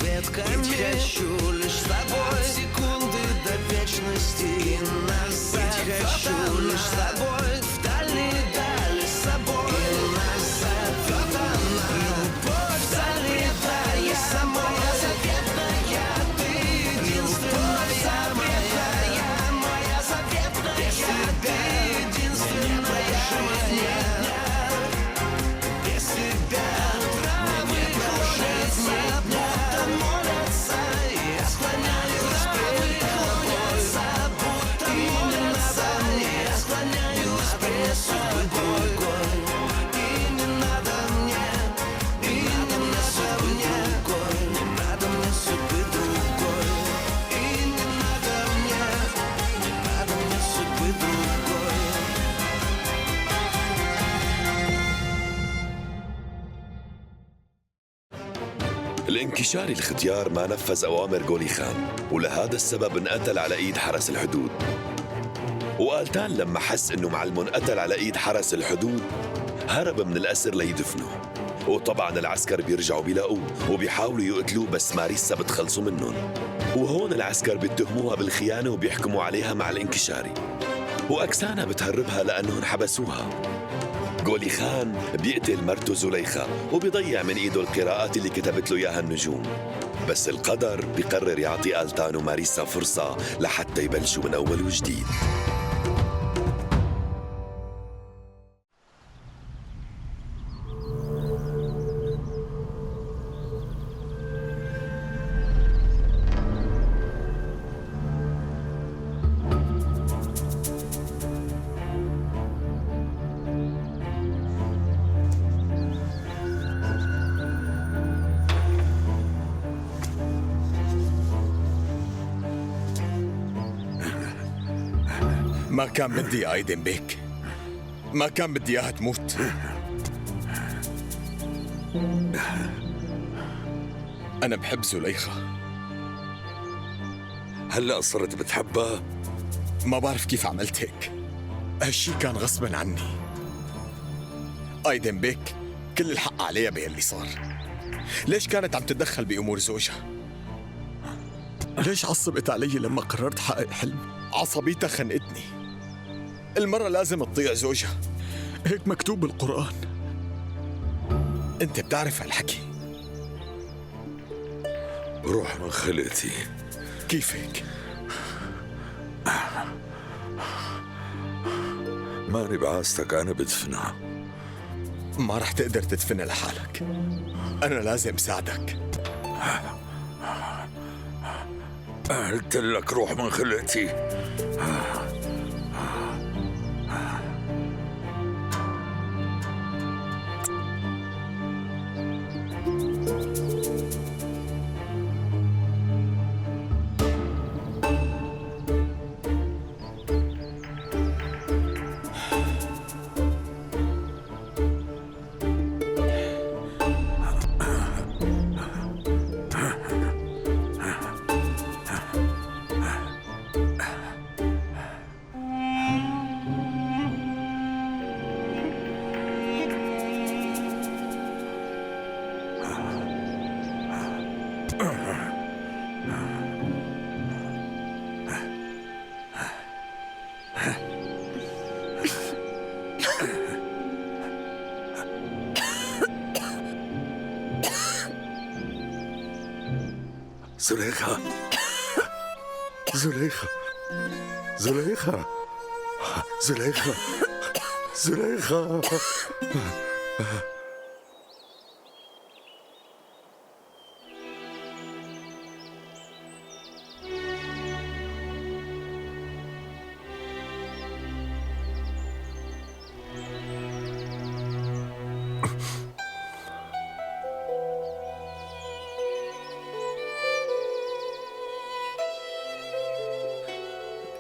ветками. Быть хочу лишь с тобой, от секунды до вечности и назад. Быть хочу лишь с тобой, в дальние дали с собой и назад. Вот она, любовь залетая самой, заветная, ты единственная моя заветная, без тебя единственная жизнь. Без тебя травы клонятся, будто молятся, я склоняюсь перед тобой, будто молятся, я склоняюсь перед судьбой. И не надо мне, и не надо мне, не надо мне судьбы другой. И не надо мне судьбы другой. الانكشاري الختيار ما نفذ أوامر غولي خان، ولهذا السبب انقتل على إيد حرس الحدود. وآلتان لما حس إنه معلمه انقتل على إيد حرس الحدود هرب من الأسر ليدفنه. وطبعا العسكر بيرجعوا بيلاقوه وبيحاولوا يقتلوه، بس ماريسا بتخلصوا منهم. وهون العسكر بيتهموها بالخيانة وبيحكموا عليها مع الانكشاري، وأكسانا بتهربها لأنهم حبسوها. غولي خان بيقتل مرته زليخة وبيضيع من ايده القراءات اللي كتبت له اياها النجوم. بس القدر بيقرر يعطي آلتان وماريسا فرصة لحتى يبلشوا من أول وجديد. ما كان بدي أيدن بيك، ما كان بدي إياها تموت. أنا بحب زليخة. هلأ صرت بتحبها؟ ما بعرف كيف عملت هيك، هالشي كان غصباً عني. أيدن بيك كل الحق عليها باللي صار. ليش كانت عم تتدخل بأمور زوجها؟ ليش عصبت علي لما قررت حقق حلمي؟ عصبيتها خنقتني. المرة لازم تطيع زوجها، هيك مكتوب بالقرآن. انت بتعرف هالحكي. روح من خلقتي. كيف هيك؟ ماني بعاستك، أنا بدفنها. ما رح تقدر تدفنها لحالك، أنا لازم ساعدك. قلت لك روح من خلقتي. زليخة، زليخة، زليخة، زليخة، زليخة.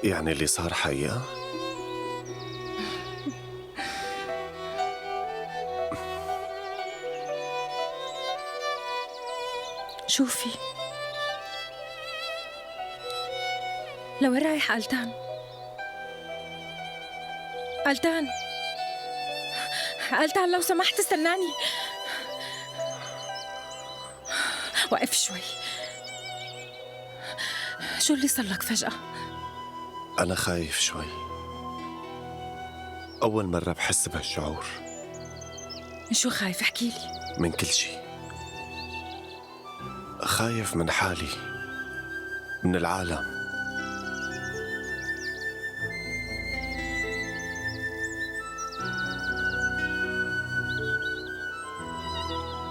يعني اللي صار حقيقة؟ شوفي، لوين رايح آلتان؟ آلتان، آلتان لو سمحت استناني. وقف شوي، شو اللي صار لك فجأة؟ أنا خايف شوي. أول مرة بحس بهالشعور. من شو خايف؟ احكي لي. من كل شي. خايف من حالي، من العالم.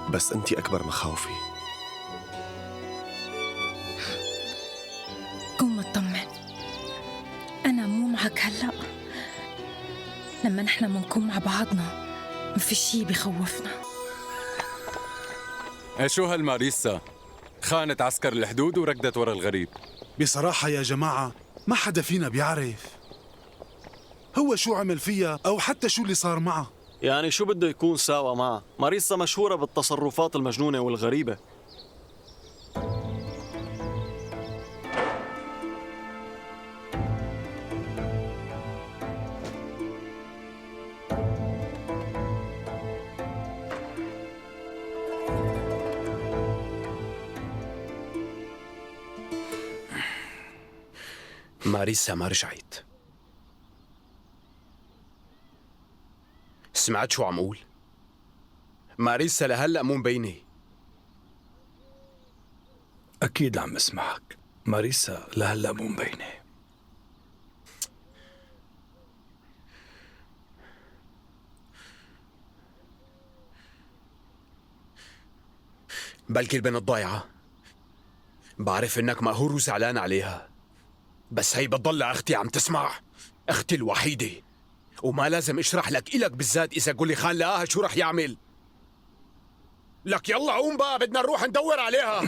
بس أنتي أكبر مخاوفي. كون مطمن، أنا مو معك هلأ. لما نحن منكون مع بعضنا ما في شي بيخوفنا. شو هالماريسا؟ خانت عسكر الحدود وركضت ورا الغريب. بصراحة يا جماعة ما حدا فينا بيعرف هو شو عمل فيها أو حتى شو اللي صار معه. يعني شو بده يكون ساوى معه؟ ماريسا مشهورة بالتصرفات المجنونة والغريبة. ماريسا ما رجعت. سمعت شو عم قول؟ ماريسا لهلأ مو مبينة. أكيد عم اسمعك. ماريسا لهلأ مو مبينة. بلكي البنت ضايعة. بعرف إنك مقهور وزعلان عليها، بس هي بتضل أختي. عم تسمع؟ أختي الوحيدة، وما لازم اشرح لك إلك بالذات. إذا قولي خان لقاها شو رح يعمل؟ لك يلا قوم بقى، بدنا نروح ندور عليها.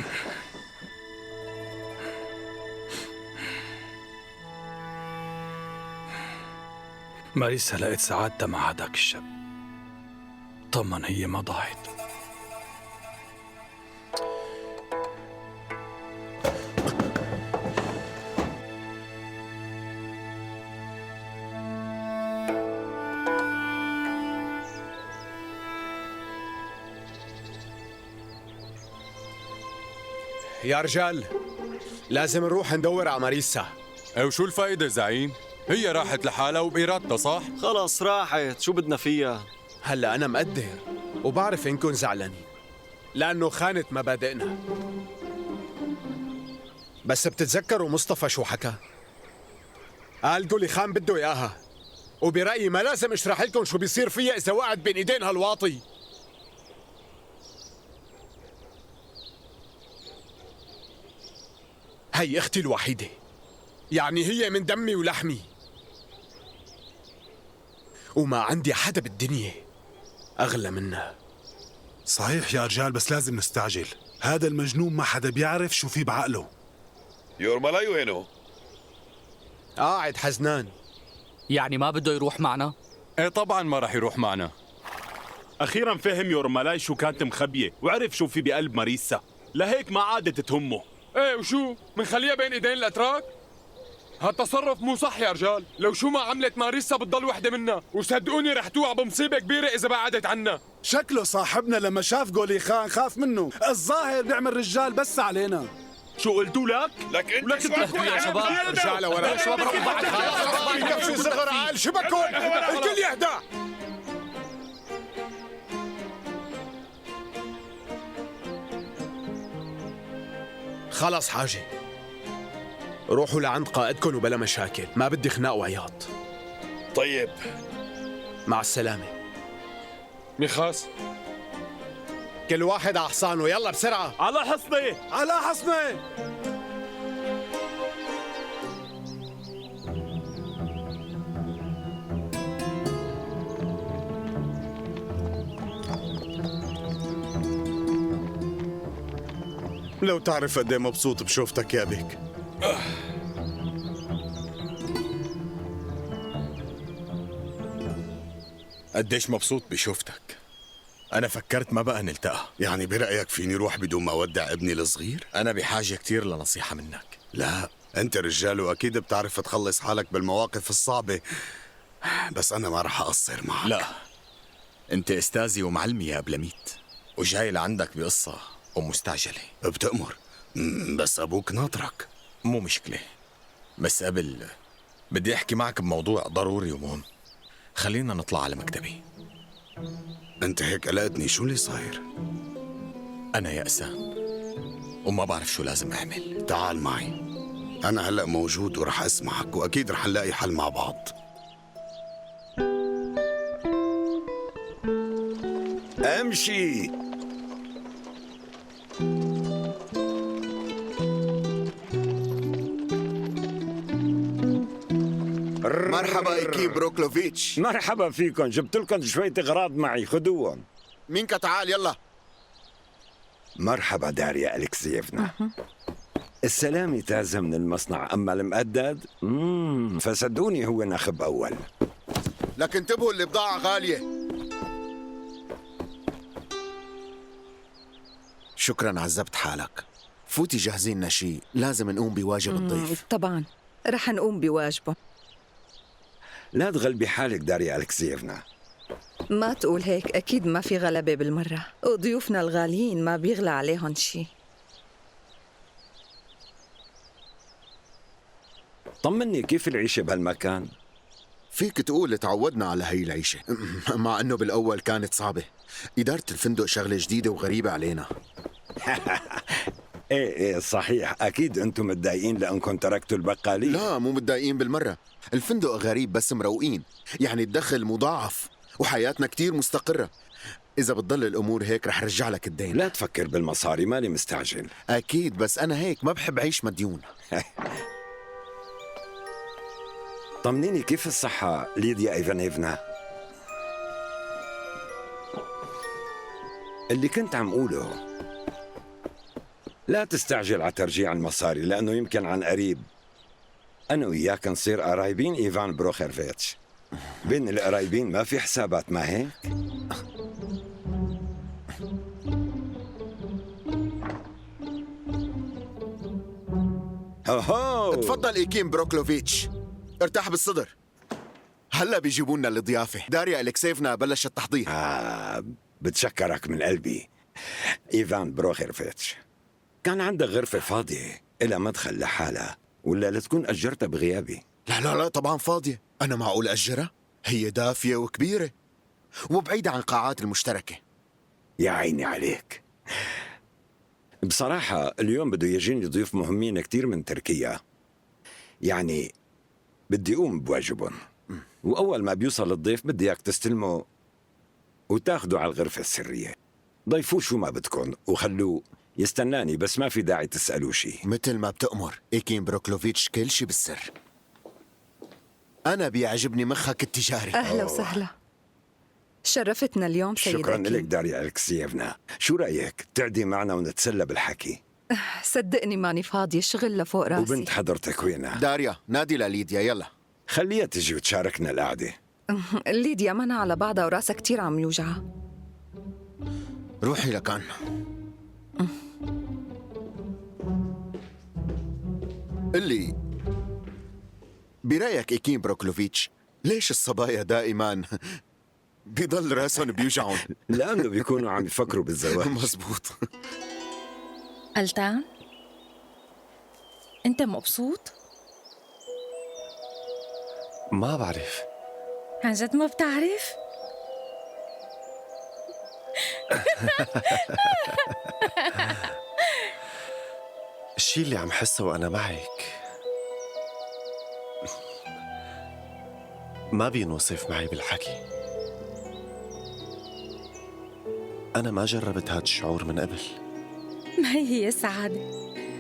ماريسا لقيت سعادتها مع هداك الشاب. طمن، هي ما ضاعت. يا رجال لازم نروح ندور على ماريسا. وشو الفايدة زعيم؟ هي راحت لحالها وبإرادتها، صح؟ خلص راحت، شو بدنا فيها؟ هلا أنا مقدر وبعرف إنكم زعلانين لأنه خانت مبادئنا، بس بتتذكروا مصطفى شو حكى؟ قال قولي خان بده إياها، وبرأيي ما لازم اشرح لكم شو بيصير فيها إذا وقعت بين إيدين هالواطي. هي أختي الوحيدة، يعني هي من دمي ولحمي، وما عندي حدا بالدنيا أغلى منها. صحيح يا رجال، بس لازم نستعجل. هذا المجنون ما حدا بيعرف شو في بعقله. يورمالاي وينه؟ قاعد حزنان. يعني ما بده يروح معنا؟ ايه طبعا ما رح يروح معنا. أخيرا فهم يورمالاي شو كانت مخبية وعرف شو في بقلب ماريسا، لهيك ما عادت تهمه. ايه وشو؟ منخليها بين ايدين الاتراك؟ هالتصرف مو صح يا رجال. لو شو ما عملت ماريسا بتضل وحده منا، وصدقوني رح توقع بمصيبه كبيره اذا بعدت عنا. شكله صاحبنا لما شاف قولي خان خاف منه. الظاهر بيعمل رجال بس علينا. شو قلتوا لك؟ لك انت ولك شو تحكوا يا شباب؟ ارجع لورا يا شباب، روحوا بعد كفي صغر عال شبكون، الكل يهدى. خلص حاجة، روحوا لعند قائدكم وبلا مشاكل، ما بدي خناق وعياط. طيب مع السلامة. ميخاس كل واحد على حصانه، يلا بسرعة. على حصني، على حصني. لو تعرف قد ايه مبسوط بشوفتك يا بيك. قديش مبسوط بشوفتك. أنا فكرت ما بقى نلتقى. يعني برأيك فيني روح بدون ما أودع ابني الصغير؟ أنا بحاجة كتير لنصيحة منك. لا، أنت رجال وأكيد بتعرف تخلص حالك بالمواقف الصعبة، بس أنا ما رح أقصر معك. لا، أنت أستاذي ومعلمي يا أبلميت، وجاي لعندك بقصة ومستعجلة. بتأمر، بس أبوك ناطرك. مو مشكلة، بس قبل بدي أحكي معك بموضوع ضروري ومهم. خلينا نطلع على مكتبي. انت هيك قلقتني، شو اللي صاير؟ أنا يأسان وما بعرف شو لازم أعمل. تعال معي، أنا هلأ موجود ورح أسمعك، وأكيد رح نلاقي حل مع بعض. امشي. مرحبا إيكي بروكلوفيتش. مرحبا فيكم، جبت لكم شوية أغراض معي، خذوهم. مينك تعال يلا. مرحبا داريا ألكسييفنا. السلامة تازة من المصنع، أما المقدد فصدقوني هو نخب أول. لكن انتبهوا البضاعة غالية. شكرا عذبت حالك. فوتي جهزي لنا شيء، لازم نقوم بواجب الضيف. طبعا رح نقوم بواجبه. لا تغلبي حالك داريا ألكسييفنا. ما تقول هيك، أكيد ما في غلبة بالمرة، وضيوفنا الغاليين ما بيغلى عليهم شيء. طمني، كيف العيشة بهالمكان؟ فيك تقول تعودنا على هي العيشة، مع أنه بالأول كانت صعبة. إدارة الفندق شغلة جديدة وغريبة علينا. ايه صحيح، أكيد أنتم متضايقين لأنكم تركتوا البقالية. لا مو متضايقين بالمرة، الفندق غريب بس مروقين، يعني الدخل مضاعف وحياتنا كتير مستقرة. إذا بتضل الأمور هيك رح رجع لك الدين. لا تفكر بالمصاري، ماني مستعجل. أكيد، بس أنا هيك ما بحب عيش مديون. طمنيني، كيف الصحة ليديا إيفانيفنا؟ اللي كنت عم قوله، لا تستعجل على ترجيع المصاري لأنه يمكن عن قريب أنا وياك نصير قرايبين إيفان بروخيرفيتش. بين القرايبين ما في حسابات، ما هيك؟ تفضل إيكيم بروكلوفيتش، ارتاح بالصدر. هلا بيجيبوا لنا الضيافة. داريا ألكسييفنا بلشت التحضير. بتشكرك من قلبي. إيفان بروخيرفيتش، كان عندك غرفة فاضية إلى مدخل لحالها، ولا لتكون أجرتها بغيابي؟ لا طبعا فاضية. أنا معقول أجرها؟ هي دافية وكبيرة وبعيدة عن قاعات المشتركة. يا عيني عليك. بصراحة اليوم بده يجيني ضيوف مهمين كتير من تركيا، يعني بدي أقوم بواجبهم، وأول ما بيوصل الضيف بدي إياك تستلمه وتاخده على الغرفة السرية. ضيفوه شو ما بدكم وخلوه يستناني، بس ما في داعي تسألوا شي. مثل ما بتأمر إيكيم بروكلوفيتش، كل شي بالسر. أنا بيعجبني مخك التجاري. أهلا وسهلا، شرفتنا اليوم سيدة. شكرا لك داريا ألكسييفنا. شو رأيك تعدي معنا ونتسلى بالحكي؟ صدقني ماني فاضية، شغل لفوق راسي. وبنت حضرتك وينها؟ داريا نادي لليديا يلا. خليها تجي وتشاركنا القعدة. ليديا منا على بعضها وراسها كتير عم يوجعها. روحي لكان. اللي برأيك إيكيم بروكلوفيتش، ليش الصبايا دائما بيضل راسهم بيوجعون؟ لأنه بيكونوا عم يفكروا بالزواج. مزبوط. ألتان، أنت مبسوط؟ ما بعرف. عن جد ما بتعرف؟ الشي اللي عم حسه وأنا معك ما بينوصف معي بالحكي. أنا ما جربت هاد الشعور من قبل. ما هي السعادة،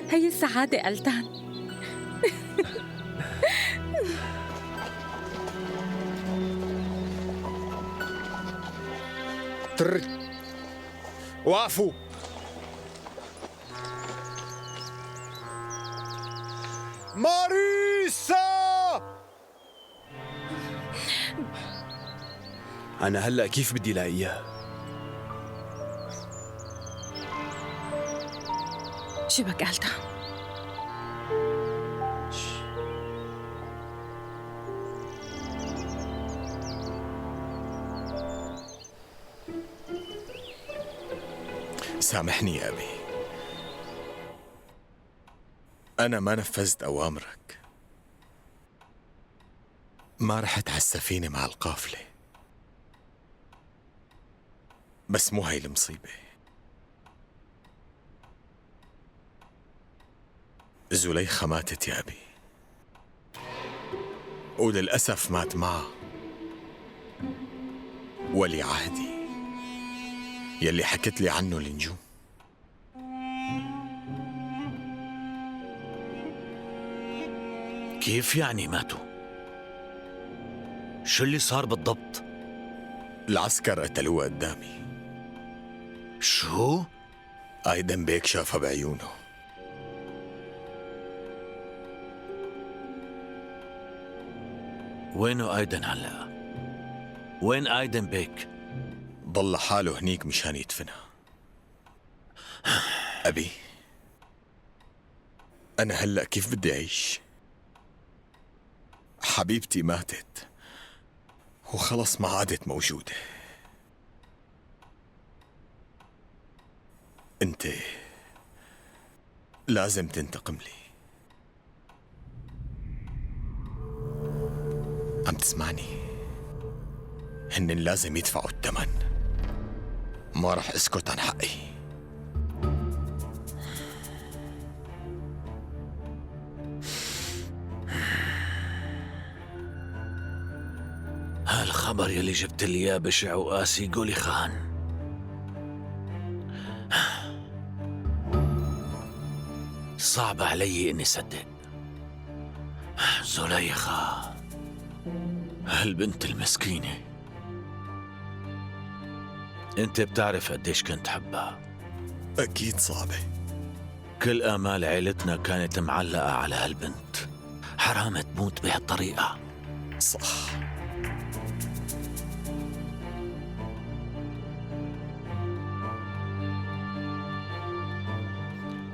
هي السعادة ألتان. وقفوا. ماريسا! أنا هلأ كيف بدي لاقيها؟ شو بك ألتان؟ سامحني يا أبي، أنا ما نفذت أوامرك، ما رحت على السفينة مع القافلة، بس مو هاي المصيبة. زليخة ماتت يا أبي، وللأسف مات معها ولي عهدي يلي حكت لي عنه النجوم. كيف يعني ماتوا؟ شو اللي صار بالضبط؟ العسكر قتلوه قدامي. شو؟ أيدن بيك شافها بعيونه. وينه أيدن هلأ؟ وين أيدن بيك؟ ضل حاله هنيك مشان يدفنها. أبي، أنا هلأ كيف بدي أعيش؟ حبيبتي ماتت وخلص ما عادت موجودة. أنت لازم تنتقم لي. عم تسمعني؟ هن لازم يدفعوا الثمن. ما رح اسكت عن حقي. هالخبر يلي جبت لي اياه بشع وقاسي قولي خان. صعب علي اني صدق. زليخة هالبنت المسكينة، انت بتعرف قديش كنت حبها. أكيد صعبة. كل آمال عيلتنا كانت معلقة على هالبنت. حرام تموت بهالطريقة. صح.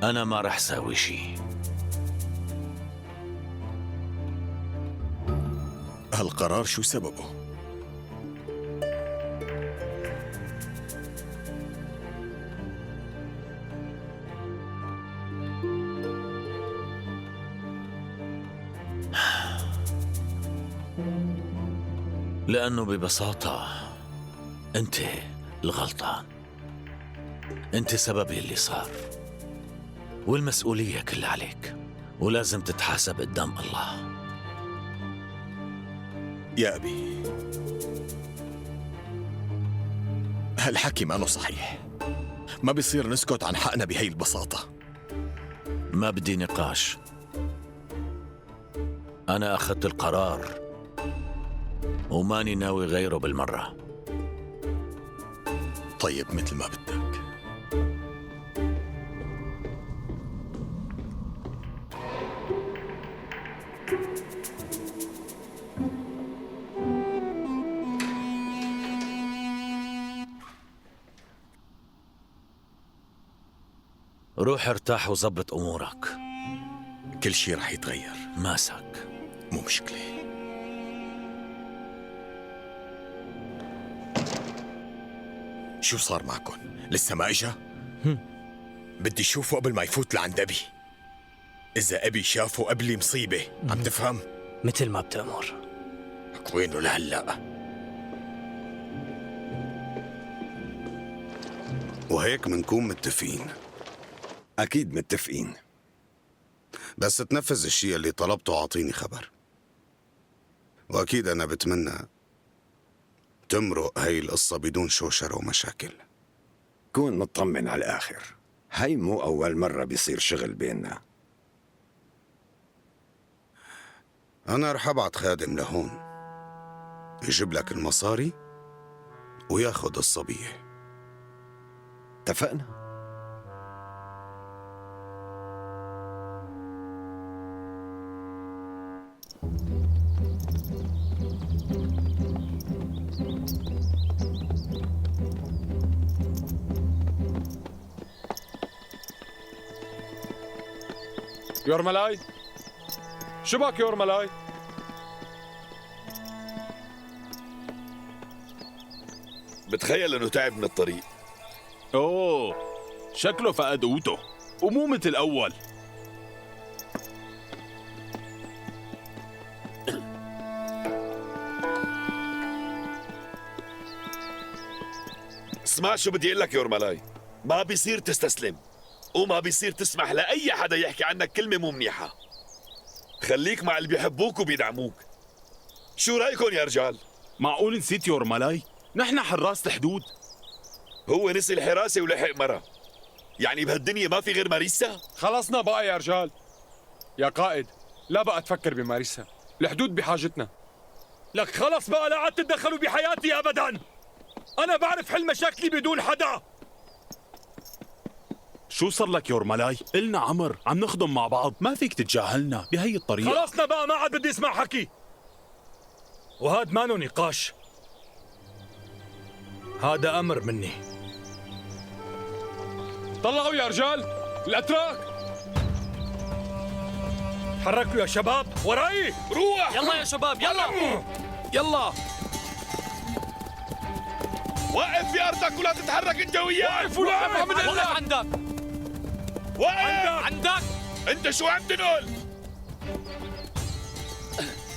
أنا ما رح ساوي شي. هالقرار شو سببه؟ لأنه ببساطة أنت الغلطان. أنت سبب اللي صار، والمسؤولية كلها عليك، ولازم تتحاسب قدام الله. يا أبي، هالحكي ما صحيح. ما بيصير نسكت عن حقنا بهي البساطة. ما بدي نقاش. أنا أخذت القرار وماني ناوي غيره بالمرة. طيب مثل ما بدك. روح ارتاح وظبط أمورك. كل شي رح يتغير. ماسك. مو مشكلة. شو صار معكم؟ لسه ما اجا؟ بدي اشوفه قبل ما يفوت لعند ابي. اذا ابي شافه قبلي مصيبة. عم تفهم؟ مثل ما بتأمر. وينه لهلا؟ وهيك منكون متفقين. أكيد متفقين. بس تنفذ الشيء اللي طلبته وعطيني خبر. وأكيد أنا بتمنى تمرق هاي القصة بدون شوشرة ومشاكل. كون مطمن على الآخر. هاي مو أول مرة بيصير شغل بيننا. أنا رح أبعت خادم لهون يجيب لك المصاري وياخد الصبية. اتفقنا. يورملاي، شو بك يورملاي؟ بتخيل انه تعب من الطريق. اوه، شكله فقد قوته ومو مثل اول. اسمع شو بدي اقول لك يورمالاي، ما بيصير تستسلم وما بيصير تسمح لأي حدا يحكي عنك كلمة مو منيحة. خليك مع اللي بيحبوك وبيدعموك. شو رأيكم يا رجال؟ معقول نسيت يورمالاي؟ نحن حراس الحدود. هو نسي الحراسة ولحق مرة، يعني بهالدنيا ما في غير ماريسا؟ خلصنا بقى يا رجال. يا قائد، لا بقى تفكر بماريسا، الحدود بحاجتنا. لك خلص بقى، لا عاد تتدخلوا بحياتي أبداً. أنا بعرف حل مشاكلي بدون حدا. شو صار لك يورمالاي؟ إلنا عمر عم نخدم مع بعض، ما فيك تتجاهلنا بهي الطريقة. خلصنا بقى، ما عاد بدي اسمع حكي، وهاد مانو نقاش، هذا أمر مني. طلعوا يا رجال الأتراك. حركوا يا شباب، وراي. روح يلا يا شباب، يلا يلا. وقف في أرضك ولا تتحرك أنت وياه. وقف وقف عم وقف عندك. وقف عندك. أنت شو عم تنقل؟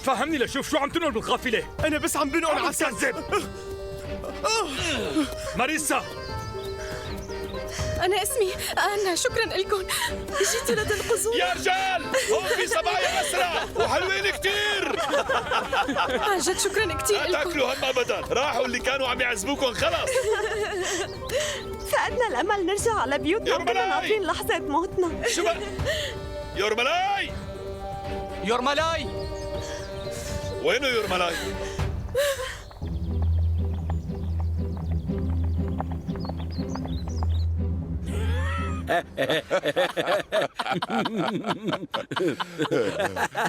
فهمني لشوف شو عم تنقل بالقافلة. أنا بس عم بنقل على كذب. ماريسا، أنا اسمي أنا، شكرا لكم، جيتوا لتنقذوني. يا رجال هون في صبايا أسرع وحلوين كتير. عن جد شكرا كتير لا لكم. تاكلوا هم أبدا، راحوا اللي كانوا عم يعذبوكم خلص. فقدنا الأمل نرجع على بيوتنا وكنا ناطرين لحظة موتنا. شو بقى؟ يورمالاي يورمالاي وينه يورمالاي؟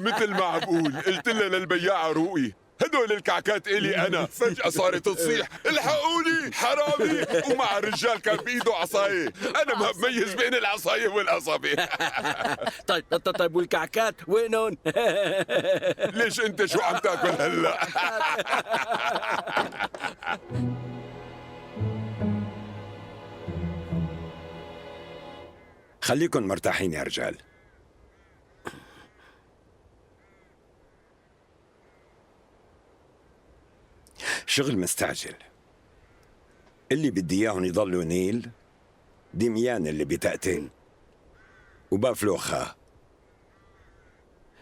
مثل ما عم بقول، قلت لها للبياعة روقي، هدول الكعكات إلي أنا. فجأة صارت تصيح الحقوني حرامي، ومع الرجال كان بإيده عصاية. أنا ما بميز بين العصاية والقصبة. طيب والكعكات وينهم؟ ليش أنت شو عم تاكل هلا؟ خليكن مرتاحين يا رجال. شغل مستعجل. اللي بدي اياهم يضلوا نيل، دميان اللي بتقتل، وبافلو خا.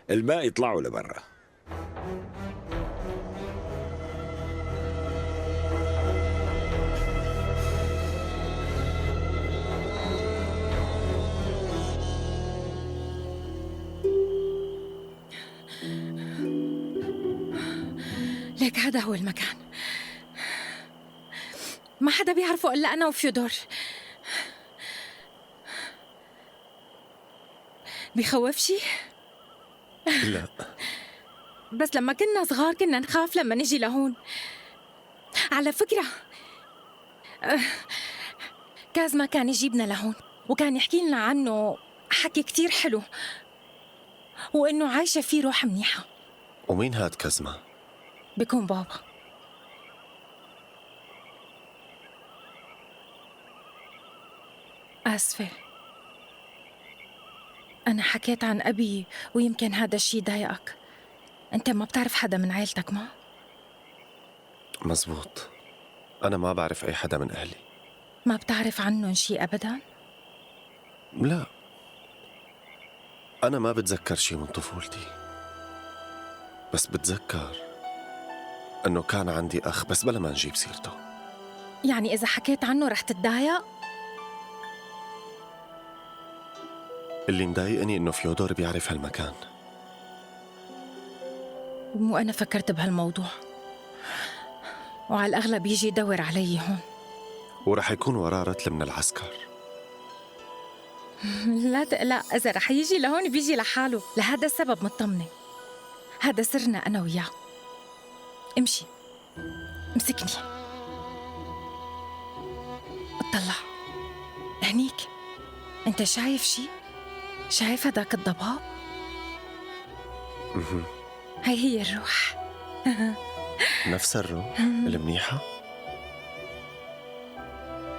الباقي يطلعوا لبرا. ليك هذا هو المكان، ما حدا بيعرفه إلا أنا وفيودور. بيخوف شي؟ لا، بس لما كنا صغار كنا نخاف لما نجي لهون. على فكرة كازما كان يجيبنا لهون وكان يحكي لنا عنه حكي كتير حلو، وإنه عايشة فيه روح منيحة. ومين هاد كزمة؟ بيكون بابا. آسفة، أنا حكيت عن أبي ويمكن هذا الشي ضايقك. أنت ما بتعرف حدا من عيلتك ما؟ مزبوط، أنا ما بعرف أي حدا من أهلي. ما بتعرف عنهم شي أبداً؟ لا، أنا ما بتذكر شي من طفولتي، بس بتذكر أنه كان عندي أخ، بس بلا ما نجيب سيرته. يعني إذا حكيت عنه رح تتضايق؟ اللي مضايقني إنه فيودور بيعرف هالمكان. مو أنا فكرت بهالموضوع، وعلى الأغلب يجي يدور علي هون. ورح يكون وراه رتل من العسكر. لا تقلق، إذا رح يجي لهون بيجي لحاله، لهذا السبب مطمنة. هذا سرنا أنا وياه. امشي، امسكني، اطلع هنيك. انت شايف شي؟ شايف هداك الضباب؟ هي الروح. نفس الروح المنيحة؟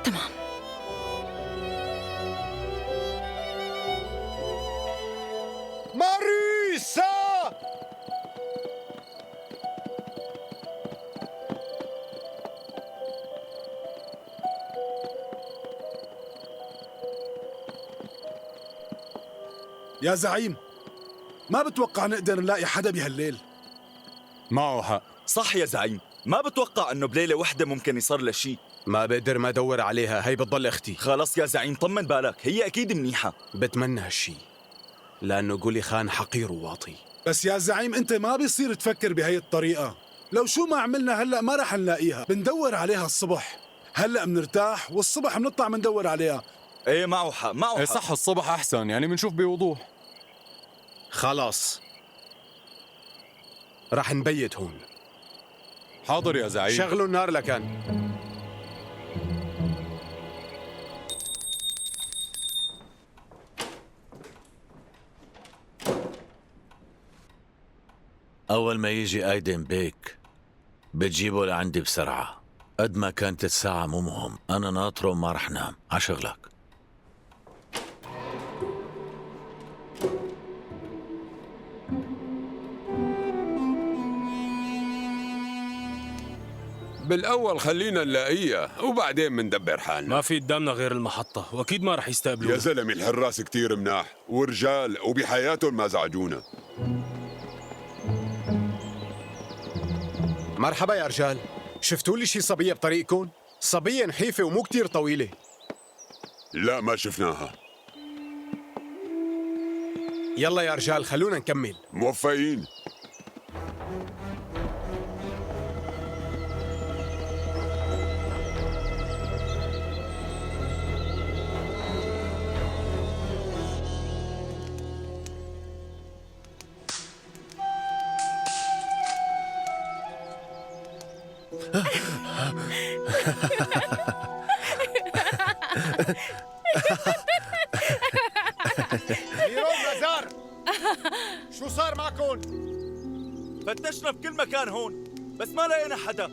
تمام. ماريسا! يا زعيم، ما بتوقع نقدر نلاقي حدا بهالليل. معه حق. صح يا زعيم، ما بتوقع انه بليلة وحدة ممكن يصير لها شيء. ما بقدر ما ادور عليها، هي بتضل اختي. خلص يا زعيم طمن بالك، هي اكيد منيحة. بتمنى هالشي لانه قولي خان حقير وواطي. بس يا زعيم انت ما بيصير تفكر بهي الطريقة. لو شو ما عملنا هلأ ما رح نلاقيها، بندور عليها الصبح. هلأ بنرتاح والصبح بنطلع بندور عليها. ايه معه حق، معه حق. صح، الصبح احسن، يعني بنشوف بوضوح. خلاص رح نبيت هون. حاضر يا زعيم. شغلوا النار لكان. أول ما يجي أيدن بيك بتجيبه لعندي بسرعة. قد ما كانت الساعة مو مهم، أنا ناطره وما رح نام. عشغلك. بالأول خلينا نلاقيها وبعدين مندبر حالنا. ما في قدامنا غير المحطة وأكيد ما رح يستقبلونا. يا زلمة الحراس كتير مناح ورجال وبحياتهم ما زعجونا. مرحبا يا رجال، شفتوا لي شي صبية بطريقكم؟ صبية نحيفة ومو كتير طويلة. لا ما شفناها. يلا يا رجال خلونا نكمل. موفقين. ميرون نزار، شو صار معكم؟ فتشنا بكل مكان هون بس ما لقينا حدا.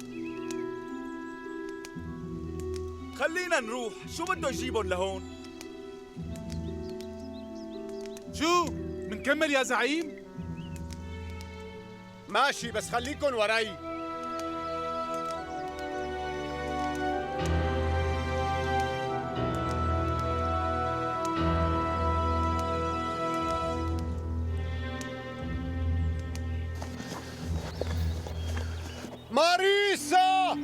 خلينا نروح، شو بده يجيبهم لهون؟ شو؟ منكمل يا زعيم؟ ماشي بس خليكن وراي. ماريسا!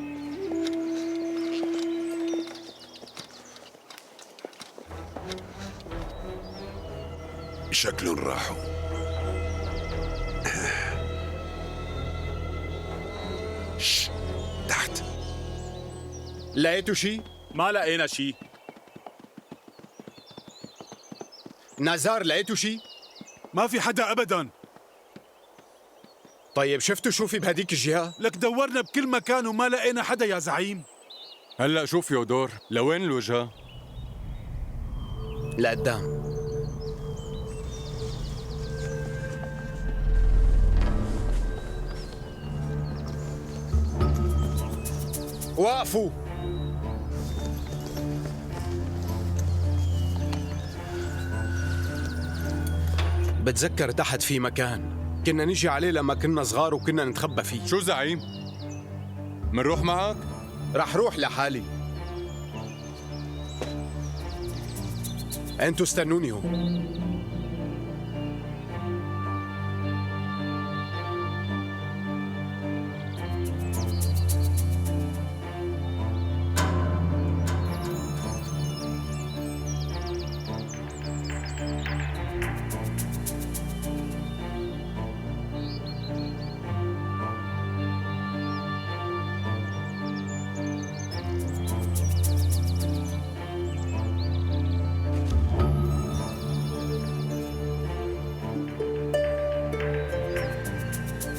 شكلهم راحوا. تحت. لقيتوا شي؟ ما لقينا شي. نزار لقيتوا شي؟ ما في حدا أبداً. طيب شفتوا شو في بهديك الجهة؟ لك دورنا بكل مكان وما لقينا حدا يا زعيم. هلا شوف يودور، لوين الوجهة؟ لقدام. وقفوا. بتذكر تحت في مكان كنا نجي عليه لما كنا صغار وكنا نتخبى فيه. شو زعيم؟ منروح معك؟ رح روح لحالي. انتوا استنوني هون.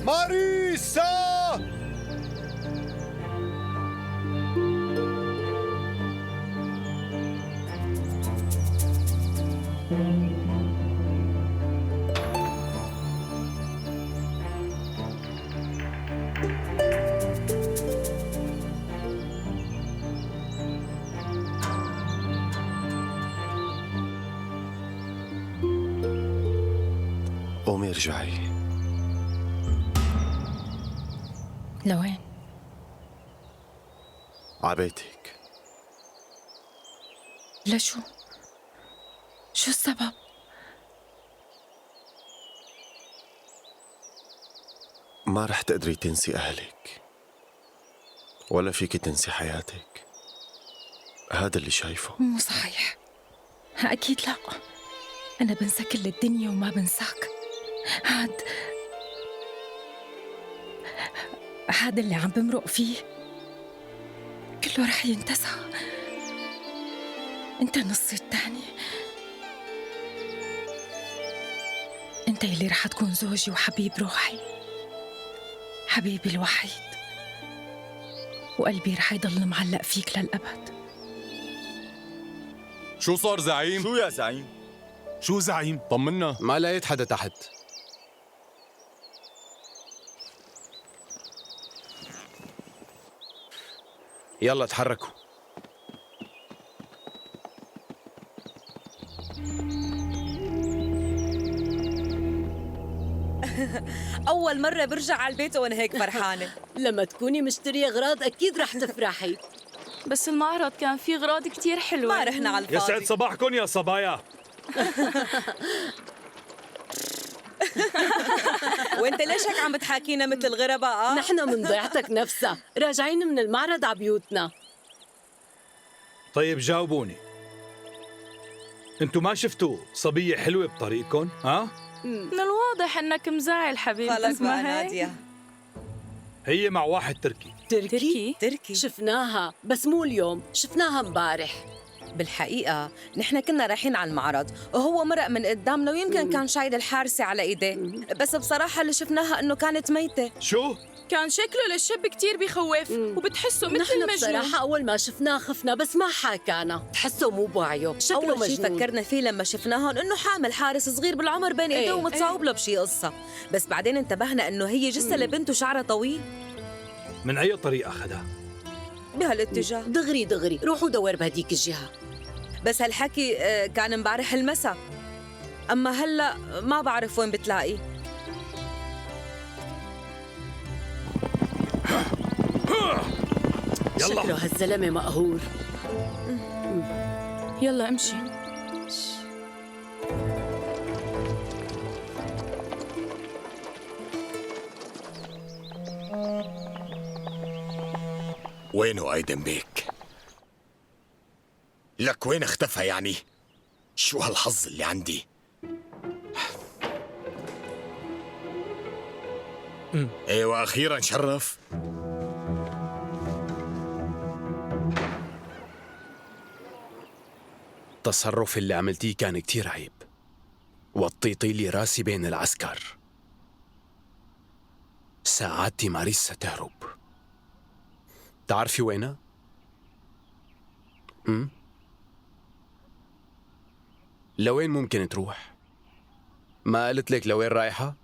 ماريسا! قومي ارجعي. لوين؟ عبيتك. لشو؟ شو السبب؟ ما رح تقدري تنسي أهلك ولا فيك تنسي حياتك. هذا اللي شايفه. مو صحيح، أكيد لا. أنا بنسى كل الدنيا وما بنساك. هاد اللي عم بمرق فيه كله رح ينتسى. انت نصي التاني، انت اللي رح تكون زوجي وحبيب روحي، حبيبي الوحيد، وقلبي رح يضل معلق فيك للأبد. شو صار زعيم؟ شو يا زعيم؟ شو زعيم؟ طمنا. ما لقيت حدا تحت. يلا تحركوا. أول مرة برجع على البيت وأنا هيك فرحانة. لما تكوني مشترية أغراض أكيد رح تفرحي. بس المعرض كان فيه أغراض كتير حلوة. ما رحنا على الفاضي. يسعد صباحكم يا صبايا. وانت ليش هيك عم بتحاكينا مثل الغرباء؟ نحن من ضيعتك نفسها، راجعين من المعرض على بيوتنا. طيب جاوبوني، انتوا ما شفتوا صبية حلوة بطريقكم؟ ها؟ من الواضح انك مزعل حبيبتي. خلص بقى نادية. هي مع واحد تركي. تركي شفناها، بس مو اليوم، شفناها مبارح. بالحقيقة نحن كنا رايحين على المعرض وهو مرق من قدامنا ويمكن كان شايل الحارسة على ايديه، بس بصراحة اللي شفناها انه كانت ميتة. شو؟ كان شكله للشاب كتير بخوف وبتحسه مثل نحن المجنون. بصراحة أول ما شفناه خفنا، بس ما حاكانا، تحسه مو بوعيه، شكله أول شي مجنون. فكرنا فيه لما شفناهم إنه حامل حارس صغير بالعمر بين إيديه ومتصاوب له بشي قصة، بس بعدين انتبهنا إنه هي جثة لبنته شعرها طويل. من أي طريقة أخذها؟ بهالاتجاه. دغري روحوا دور بهديك الجهة. بس هالحكي كان امبارح المساء، أما هلأ ما بعرف وين بتلاقي. يلا شكله هالزلمة مقهور. يلا امشي. وينه أيدن بيك؟ لك وين اختفى يعني؟ شو هالحظ اللي عندي؟ ايوه اخيرا شرف. التصرف اللي عملتيه كان كتير عيب، وطيتي لي راسي بين العسكر. ساعدتي ماريسا تهرب. تعرفي وينها؟ لوين ممكن تروح؟ ما قلت لك لوين رايحة؟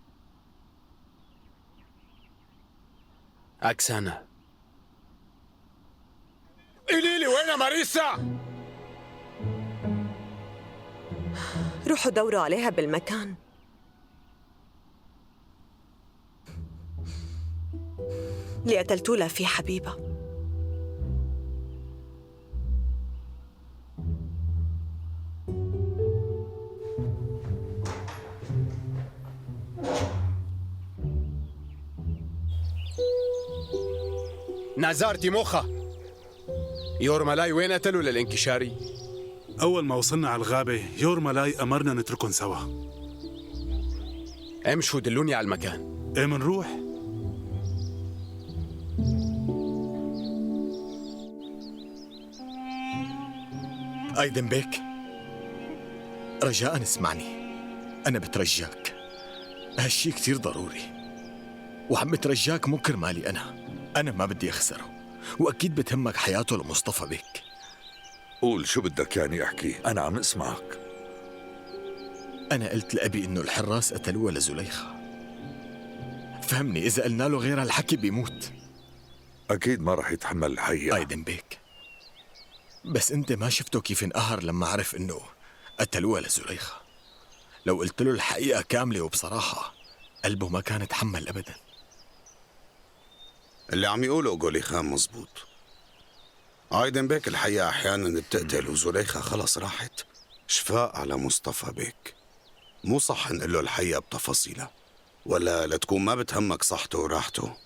أكسانا. قولي لي وين ماريسا؟ روحوا دوروا عليها بالمكان. اللي قتلتوا لها في حبيبة. نازار تيموخا، يورمالاي وين قتلوا للانكشاري؟ أول ما وصلنا على الغابة يورمالاي أمرنا نتركهم سوا. امشوا دلوني على المكان. ايه منروح؟ أيدن بيك، رجاء اسمعني، أنا بترجاك، هالشي كتير ضروري، وعم بترجاك مو كرمالي أنا ما بدي أخسره، وأكيد بتهمك حياته لمصطفى بيك. قول شو بدك يعني احكي، أنا عم اسمعك. أنا قلت لأبي إنه الحراس قتلوها لزليخة. فهمني، إذا قلنا له غير هالحكي بيموت. أكيد ما رح يتحمل الحقيقة. أيدن بيك، بس أنت ما شفته كيف انقهر لما عرف إنه قتلوها لزليخة. لو قلت له الحقيقة كاملة وبصراحة قلبه ما كان يتحمل أبدا. اللي عم يقوله جولي خان مزبوط. أيدن بيك الحقيقة أحيانا بتقتل وزليخة خلص راحت. شفاء على مصطفى بيك. مو صح نقول له الحقيقة بتفاصيلها. ولا لتكون ما بتهمك صحته وراحته؟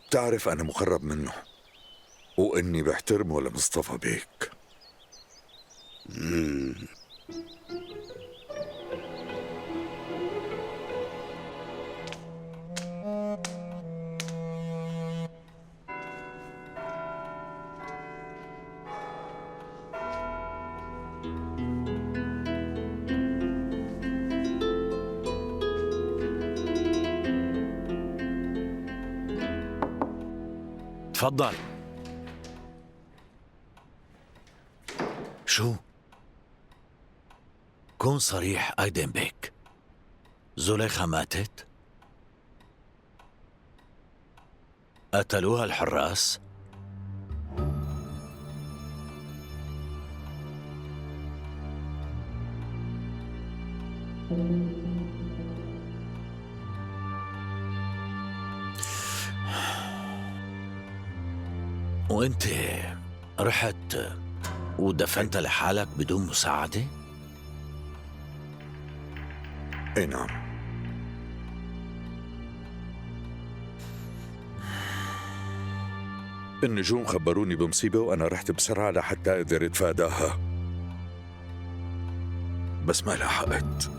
بتعرف أنا مقرب منه وإني بحترمه لمصطفى بيك. تفضل. شو؟ كون صريح أيدن بيك، زليخة ماتت؟ قتلوها الحراس؟ وانت رحت ودفنت لحالك بدون مساعدة؟ اي نعم. النجوم خبروني بمصيبة وأنا رحت بسرعة لحتى أقدر أتفاداها، بس ما لحقت.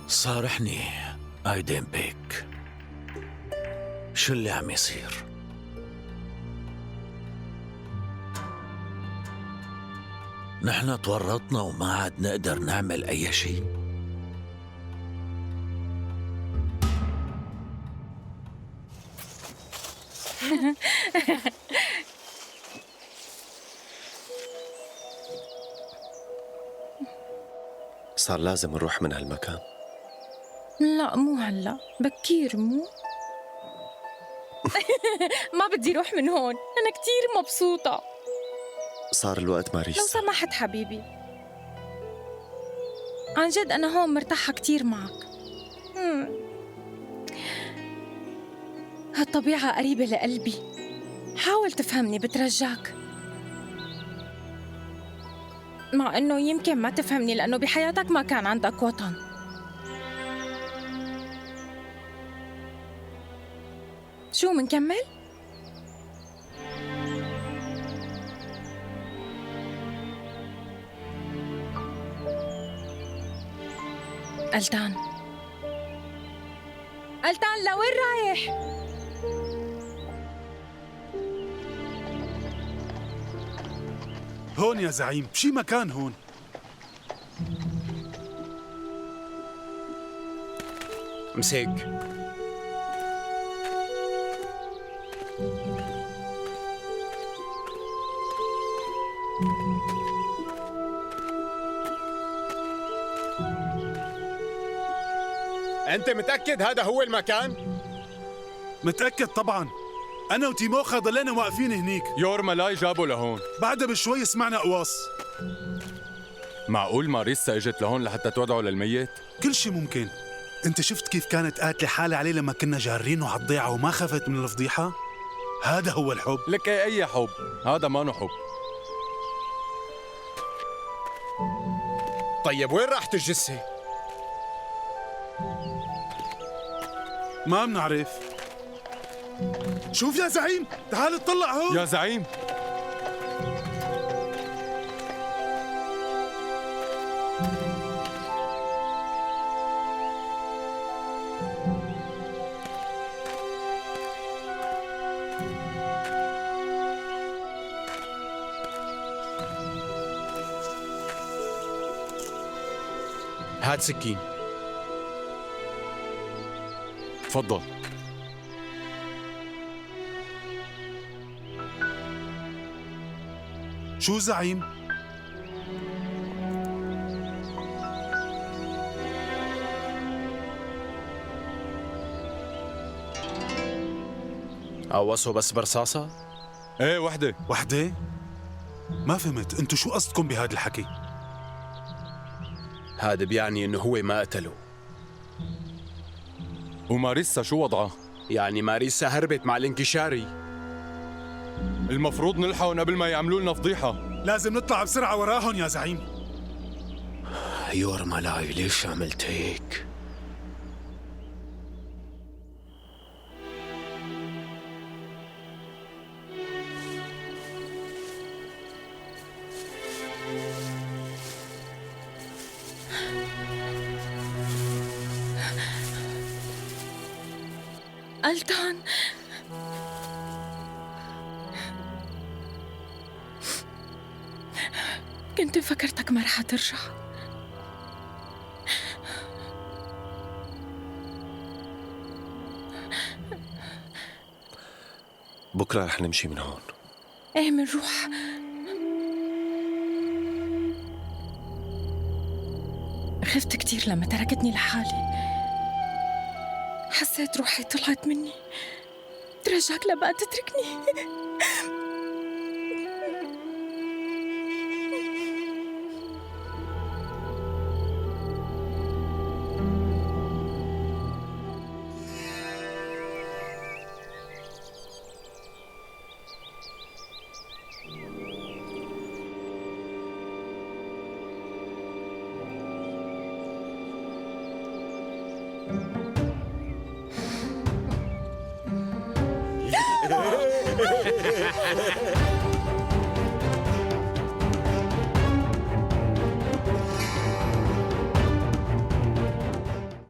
صارحني أيدن بيك، شو اللي عم يصير؟ نحن تورطنا وما عاد نقدر نعمل أي شيء. صار لازم نروح من هالمكان. لا مو هلا، بكير مو. ما بدي روح من هون، أنا كتير مبسوطة. صار الوقت ماريسا. لو سمحت حبيبي، عن جد أنا هون مرتاحة كتير معك. هالطبيعة قريبة لقلبي، حاول تفهمني بترجاك. مع إنه يمكن ما تفهمني لأنه بحياتك ما كان عندك وطن. شو منكمل؟ ألتان، ألتان لوين رايح؟ هون يا زعيم، بشي مكان هون. مسك. أنت متأكد هذا هو المكان؟ متأكد طبعا، أنا وتيموخا ضلينا واقفين هنيك. يورمالاي جابوا لهون. بعدها بشوي سمعنا قواص. معقول ماريسا اجت لهون لحتى تودعه للميت؟ كل شي ممكن. انت شفت كيف كانت قاتلة حالة عليه لما كنا جارينه على الضيعة وما خافت من الفضيحة؟ هذا هو الحب. لك أي حب، هذا ما حب. طيب وين راحت الجثة؟ ما بنعرف. شوف يا زعيم، تعال اطلع هون. يا زعيم، هات سكين. تفضل. شو زعيم؟ قوصوا بس برصاصة؟ ايه وحدة. وحدة؟ ما فهمت، انتو شو قصدكم بهذا الحكي؟ هذا بيعني انه هو ما قتله. وماريسا شو وضعها؟ يعني ماريسا هربت مع الانكشاري. المفروض نلحقهم قبل ما يعملوا لنا فضيحة. لازم نطلع بسرعة وراهم يا زعيم. يورمالاي ليش عملت هيك؟ ألتان، كنت فكرتك ما رح ترجع. بكرة رح نمشي من هون. ايه منروح. خفت كتير لما تركتني لحالي، حسيت روحي طلعت مني. ترجاك لبقى تتركني. Ha ha ha ha!